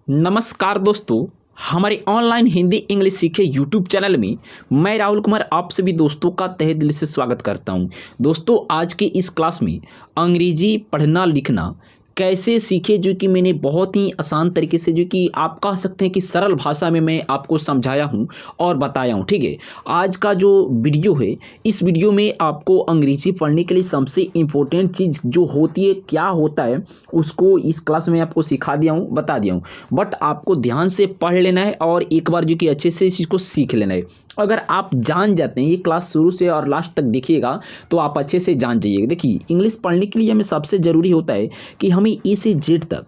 नमस्कार दोस्तों। हमारे ऑनलाइन हिंदी इंग्लिश सीखे यूट्यूब चैनल में मैं राहुल कुमार आप सभी दोस्तों का तहे दिल से स्वागत करता हूं। दोस्तों, आज के इस क्लास में अंग्रेजी पढ़ना लिखना कैसे सीखे, जो कि मैंने बहुत ही आसान तरीके से, जो कि आप कह सकते हैं कि सरल भाषा में मैं आपको समझाया हूं और बताया हूं। ठीक है, आज का जो वीडियो है, इस वीडियो में आपको अंग्रेजी पढ़ने के लिए सबसे इम्पोर्टेंट चीज़ जो होती है, क्या होता है, उसको इस क्लास में आपको सिखा दिया हूँ, बता दिया हूँ। बट आपको ध्यान से पढ़ लेना है और एक बार जो कि अच्छे से इस चीज़ को सीख लेना है। अगर आप जान जाते हैं, ये क्लास शुरू से और लास्ट तक देखिएगा तो आप अच्छे से जान जाइएगा। देखिए, इंग्लिश पढ़ने के लिए हमें सबसे ज़रूरी होता है कि हमें ई से जेड तक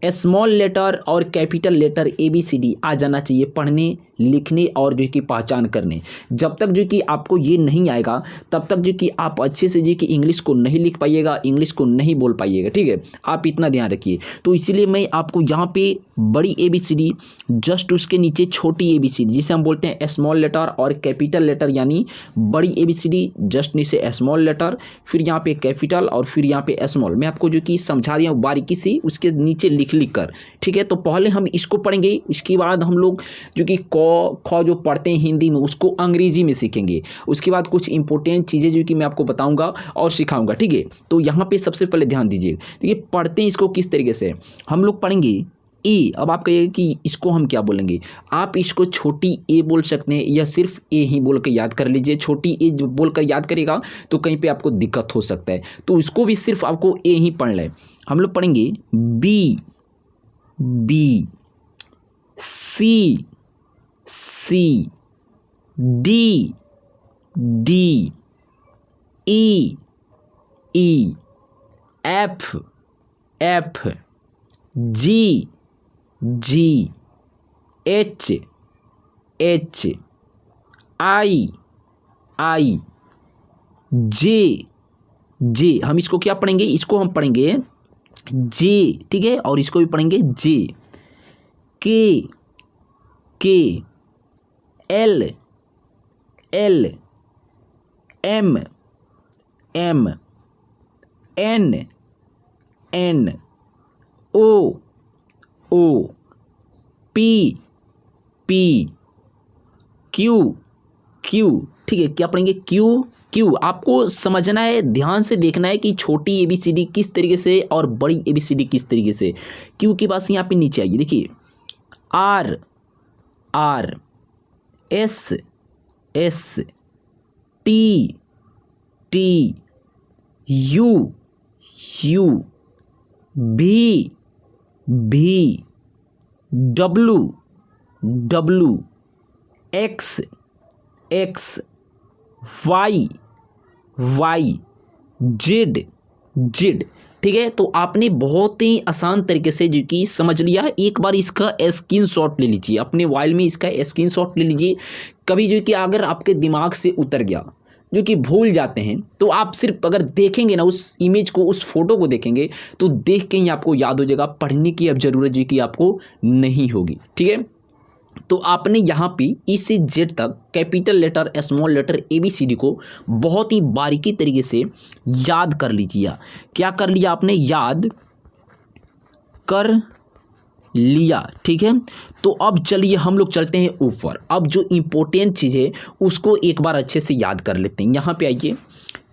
स्मॉल लेटर और कैपिटल लेटर ABCD आ जाना चाहिए, पढ़ने लिखने और जो कि पहचान करने। जब तक जो कि आपको ये नहीं आएगा, तब तक जो कि आप अच्छे से जो कि इंग्लिश को नहीं लिख पाइएगा, इंग्लिश को नहीं बोल पाइएगा। ठीक है, आप इतना ध्यान रखिए। तो इसीलिए मैं आपको यहाँ पे बड़ी ABCD, जस्ट उसके नीचे छोटी ABCD, जिसे हम बोलते हैं स्मॉल लेटर और कैपिटल लेटर, यानी बड़ी ABCD जस्ट नीचे स्मॉल लेटर, फिर यहाँ पे कैपिटल और फिर यहाँ पे स्मॉल, मैं आपको जो कि समझा दिया हूँ बारीकी से, उसके नीचे लिख कर। ठीक है, तो पहले हम इसको पढ़ेंगे, उसके बाद हम लोग जो कि क ख जो पढ़ते हैं हिंदी में, उसको अंग्रेजी में सीखेंगे। उसके बाद कुछ इंपॉर्टेंट चीज़ें जो कि मैं आपको बताऊंगा और सिखाऊंगा। ठीक है, तो यहाँ पे सबसे पहले ध्यान दीजिए। देखिए, पढ़ते हैं इसको किस तरीके से, हम लोग पढ़ेंगे ए। अब आप कहिएगा कि इसको हम क्या बोलेंगे, आप इसको छोटी ए बोल सकते हैं या सिर्फ ए ही बोल कर याद कर लीजिए। छोटी ए जो बोल कर याद करेगा तो कहीं पे आपको दिक्कत हो सकता है, तो इसको भी सिर्फ आपको ए ही पढ़ना है। हम लोग पढ़ेंगे B, B, C, C, D, D, E, E, F, F, G, G, H, H, I, I, J, J। हम इसको क्या पढ़ेंगे, इसको हम पढ़ेंगे जे। ठीक है, और इसको भी पढ़ेंगे J. K, K, L, L, M, M, N, N, O, O, P, P, Q, Q. ठीक है, क्या पढ़ेंगे, क्यू, क्यू। आपको समझना है, ध्यान से देखना है कि छोटी ABCD किस तरीके से और बड़ी ABCD किस तरीके से। क्यू के पास यहाँ पे नीचे आइए, देखिए R, R, S, S, T, T, U, U, V, V, W, W, X, X, Y, Y, Z, Z. ठीक है, तो आपने बहुत ही आसान तरीके से जो कि समझ लिया है। एक बार इसका स्क्रीनशॉट ले लीजिए, अपने मोबाइल में इसका स्क्रीनशॉट ले लीजिए। कभी जो कि अगर आपके दिमाग से उतर गया, जो कि भूल जाते हैं, तो आप सिर्फ अगर देखेंगे ना उस इमेज को, उस फोटो को देखेंगे, तो देख के ही आपको याद हो जाएगा। पढ़ने की अब जरूरत जो कि आपको नहीं होगी। ठीक है, तो आपने यहाँ पे ई से जेड तक capital letter small letter ABCD को बहुत ही बारीकी तरीके से याद कर लीजिए। क्या कर लिया आपने, याद कर लिया। ठीक है, तो अब चलिए हम लोग चलते हैं ऊपर। अब जो इम्पोर्टेंट चीज़ है उसको एक बार अच्छे से याद कर लेते हैं। यहाँ पे आइए,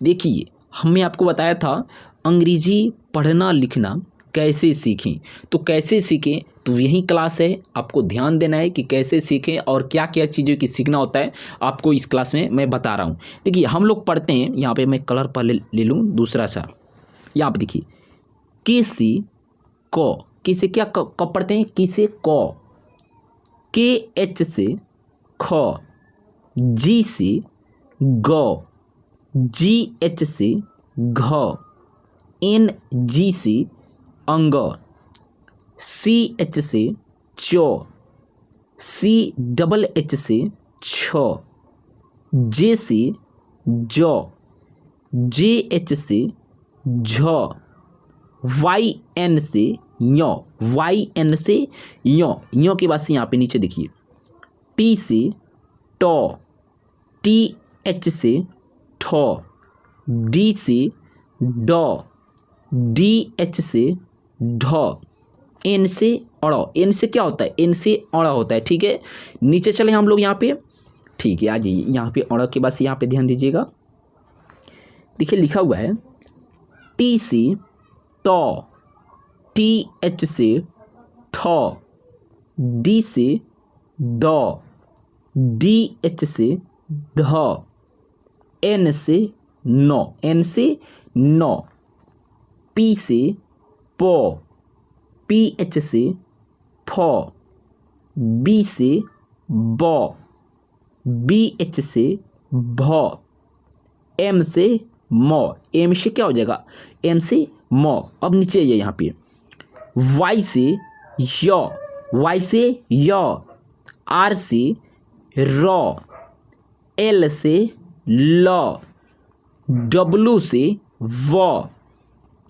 देखिए हमने आपको बताया था अंग्रेजी पढ़ना लिखना कैसे सीखें। तो कैसे सीखें, तो यही क्लास है। आपको ध्यान देना है कि कैसे सीखें और क्या क्या चीज़ों की सीखना होता है, आपको इस क्लास में मैं बता रहा हूँ। देखिए, हम लोग पढ़ते हैं, यहाँ पे मैं कलर पहले ले लूँ दूसरा सा। यहाँ पे देखिए, किसी को, किसे क्या कब पढ़ते हैं, किसे को, KH से ख, G से ग, GH से घ, NG से अंग, CH से चौ, CH से छ, J से जौ, JH से झ, YN से यो, YN से यो के बाद से यहाँ पे नीचे देखिए, T से टो, TH से ठो, D से डो, DH से ढो, एन से अड़, एन से क्या होता है, एन से अड़ होता है, ठीक है। नीचे चले हम लोग यहाँ पे, ठीक है, आ जाइए यहाँ पे अड़ के बाद से यहाँ पे ध्यान दीजिएगा, देखिए लिखा हुआ है टी से तो, टी एच से थ, डी से द, डी एच से ध, एन से नो, एन से नो, पी से पो, पी एच से फ, बी से ब, बी एच से भ, एम से मो, एम से क्या हो जाएगा, एम से मो। अब नीचे आइए यहाँ पे, वाई से य, वाई से य, आर से र, एल से ल, डब्लू से व,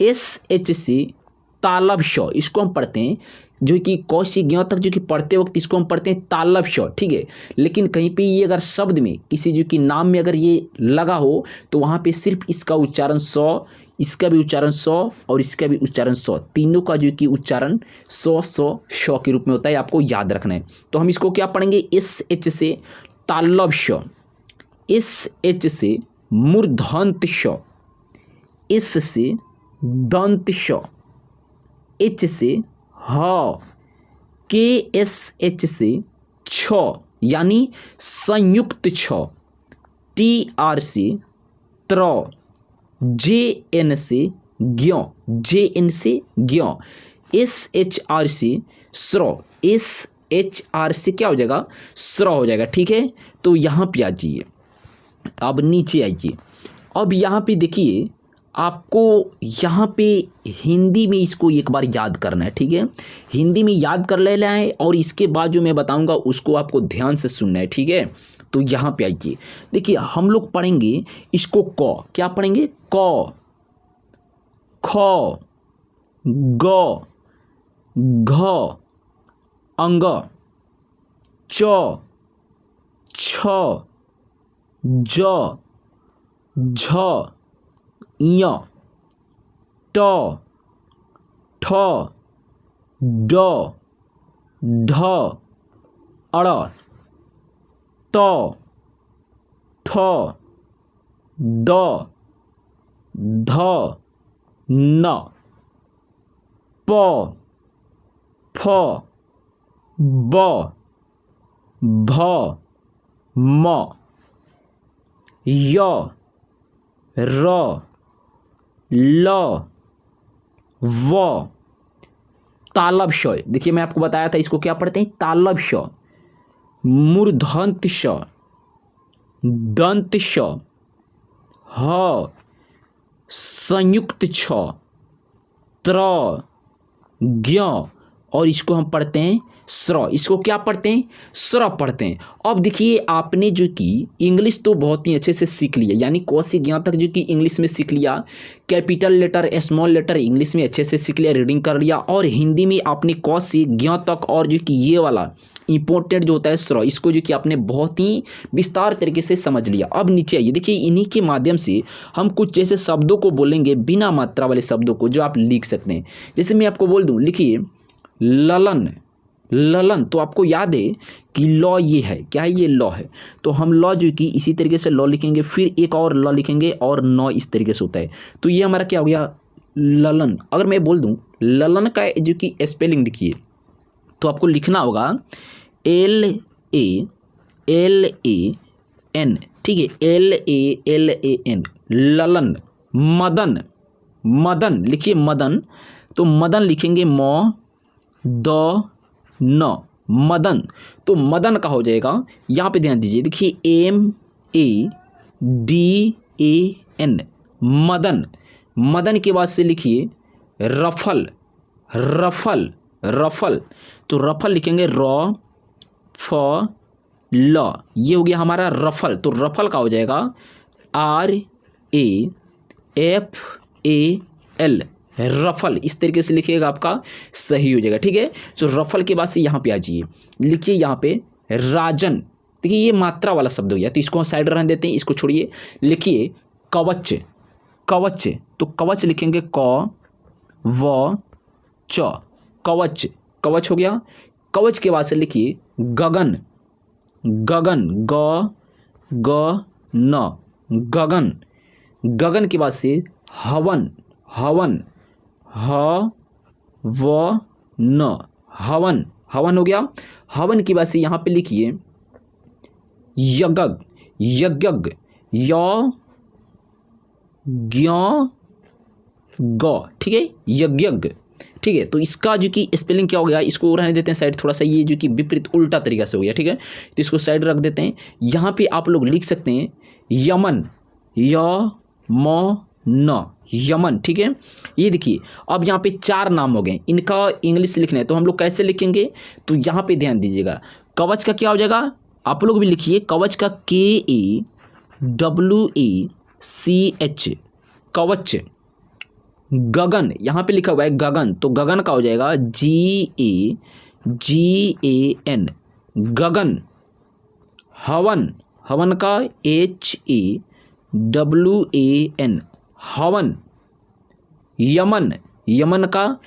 एस एच से तालब श, इसको हम पढ़ते हैं जो कि क से ज्ञ तक जो कि पढ़ते वक्त इसको हम पढ़ते हैं तालब श, ठीक है। लेकिन कहीं पे ये अगर शब्द में किसी जो कि नाम में अगर ये लगा हो तो वहाँ पे सिर्फ इसका उच्चारण स, इसका भी उच्चारण स और इसका भी उच्चारण स, तीनों का जो कि उच्चारण स श के रूप में होता है, आपको याद रखना है। तो हम इसको क्या पढ़ेंगे, एस एच से तालब श, एस एच से मूर्धन्त श, एस से दंत श, एच से ह, के एस एच से छ यानी संयुक्त छ, टी आर से त्र, जे एन से ज्ञ, जे एन से ज्ञ, एस एच आर से स्र, एस एच आर से क्या हो जाएगा, स्र हो जाएगा, ठीक है। तो यहाँ पे आ जाइए, अब नीचे आइए, अब यहाँ पे देखिए आपको यहाँ पे हिंदी में इसको एक बार याद करना है, ठीक है। हिंदी में याद कर लेना है और इसके बाद जो मैं बताऊंगा उसको आपको ध्यान से सुनना है, ठीक है। तो यहाँ पे आइए, देखिए हम लोग पढ़ेंगे इसको क, क्या पढ़ेंगे, क, ख, ग, घ, अंग, च, छ, ज, झ, य, ट, ठ, ड, ढ, अड़, त, थ, द, ध, न, प, फ, ब, भ, म, य, र, ल, व, तालब श, देखिए मैं आपको बताया था इसको क्या पढ़ते हैं, तालब श, मूर्धन्त श, दंत श, ह, संयुक्त छ, त्र, ज्ञ, और इसको हम पढ़ते हैं स्र, इसको क्या पढ़ते हैं, स्र पढ़ते हैं। अब देखिए आपने जो कि इंग्लिश तो बहुत ही अच्छे से सीख लिया, यानी क से ज्ञ तक जो कि इंग्लिश में सीख लिया, capital letter small letter English में अच्छे से सीख लिया, रीडिंग कर लिया, और हिंदी में आपने क से ज्ञ तक और जो कि ये वाला इंपॉर्टेंट जो होता है स्र, इसको जो कि आपने बहुत ही विस्तार तरीके से समझ लिया। अब नीचे आइए, देखिए इन्हीं के माध्यम से हम कुछ जैसे शब्दों को बोलेंगे, बिना मात्रा वाले शब्दों को जो आप लिख सकते हैं। जैसे मैं आपको बोल दूं, लिखिए ललन, ललन, तो आपको याद है कि लॉ ये है, क्या है, ये लॉ है। तो हम लॉ जो कि इसी तरीके से लॉ लिखेंगे, फिर एक और लॉ लिखेंगे और नौ इस तरीके से होता है। तो ये हमारा क्या हो गया, ललन। अगर मैं बोल दूं ललन का जो कि स्पेलिंग लिखिए, तो आपको लिखना होगा LALAN, ठीक है, LALAN, ललन। मदन, मदन लिखिए मदन, तो मदन लिखेंगे म द न, मदन। तो मदन का हो जाएगा, यहाँ पे ध्यान दीजिए, देखिए MADAN, मदन। मदन के बाद से लिखिए रफल, रफल, रफल, तो रफल लिखेंगे र फ ल, ये हो गया हमारा रफल। तो रफल का हो जाएगा RAFAL, रफल। इस तरीके से लिखिएगा, आपका सही हो जाएगा, ठीक है। तो रफल के बाद से यहाँ पे आ जाइए, लिखिए यहाँ पे राजन। देखिए ये मात्रा वाला शब्द हो गया, तो इसको हम साइड रहने देते हैं, इसको छोड़िए। लिखिए कवच, कवच, तो कवच लिखेंगे क व च, कवच, कवच हो गया। कवच के बाद से लिखिए गगन, गगन ग ग न, गगन। गगन के बाद से हवन, हवन ह व न, हवन, हवन हो गया। हवन की बात से यहाँ पे लिखिए यज्ञ, यज्ञ य ज्ञ ग, ठीक है, यज्ञ, ठीक है। तो इसका जो कि स्पेलिंग क्या हो गया, इसको रहने देते हैं साइड, थोड़ा सा ये जो कि विपरीत उल्टा तरीका से हो गया, ठीक है। तो इसको साइड रख देते हैं। यहाँ पे आप लोग लिख सकते हैं यमन, य म न, यमन, ठीक है। ये देखिए अब यहाँ पे 4 नाम हो गए, इनका इंग्लिश लिखना है तो हम लोग कैसे लिखेंगे, तो यहाँ पे ध्यान दीजिएगा। कवच का क्या हो जाएगा, आप लोग भी लिखिए, कवच का KAWACH, कवच। गगन यहाँ पे लिखा हुआ है गगन, तो गगन का हो जाएगा GAGAN, गगन। हवन, हवन का HAWAN, हवन। यमन, यमन का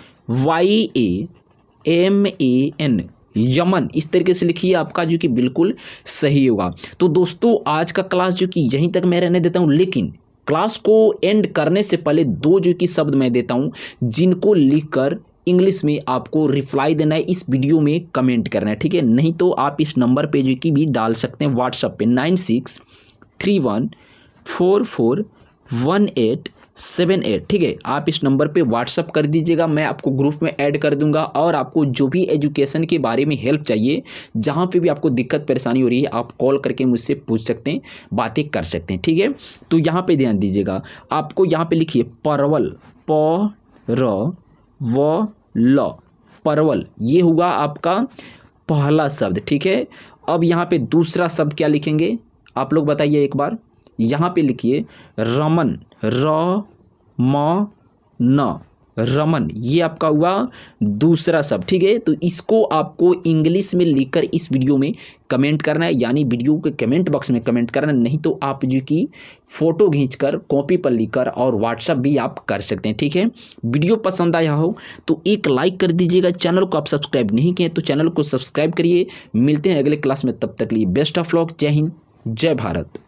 YAMAN, यमन। इस तरीके से लिखिए, आपका जो कि बिल्कुल सही होगा। तो दोस्तों आज का क्लास जो कि यहीं तक मैं रहने देता हूं, लेकिन क्लास को एंड करने से पहले 2 जो कि शब्द मैं देता हूं, जिनको लिखकर इंग्लिश में आपको रिप्लाई देना है, इस वीडियो में कमेंट करना है, ठीक है। नहीं तो आप इस नंबर पे जो कि भी डाल सकते हैं व्हाट्सएप पे 9631441878, ठीक है। आप इस नंबर पे व्हाट्सअप कर दीजिएगा, मैं आपको ग्रुप में ऐड कर दूंगा। और आपको जो भी एजुकेशन के बारे में हेल्प चाहिए, जहाँ पे भी आपको दिक्कत परेशानी हो रही है, आप कॉल करके मुझसे पूछ सकते हैं, बातें कर सकते हैं, ठीक है। तो यहाँ पे ध्यान दीजिएगा, आपको यहाँ पे लिखिए परवल, P-R-W-L, परवल, ये हुआ आपका पहला शब्द, ठीक है। अब यहाँ पे दूसरा शब्द क्या लिखेंगे, आप लोग बताइए एक बार। यहाँ पे लिखिए रमन, R-M-N, रमन, ये आपका हुआ दूसरा शब्द, ठीक है। तो इसको आपको इंग्लिश में लिखकर इस वीडियो में कमेंट करना है, यानी वीडियो के कमेंट बॉक्स में कमेंट करना, नहीं तो आप जो कि फ़ोटो खींचकर कॉपी पर लिखकर और व्हाट्सएप भी आप कर सकते हैं, ठीक है। वीडियो पसंद आया हो तो एक लाइक कर दीजिएगा, चैनल को आप सब्सक्राइब नहीं किए तो चैनल को सब्सक्राइब करिए। मिलते हैं अगले क्लास में, तब तक लिए बेस्ट ऑफ लक, जय हिंद, जय भारत।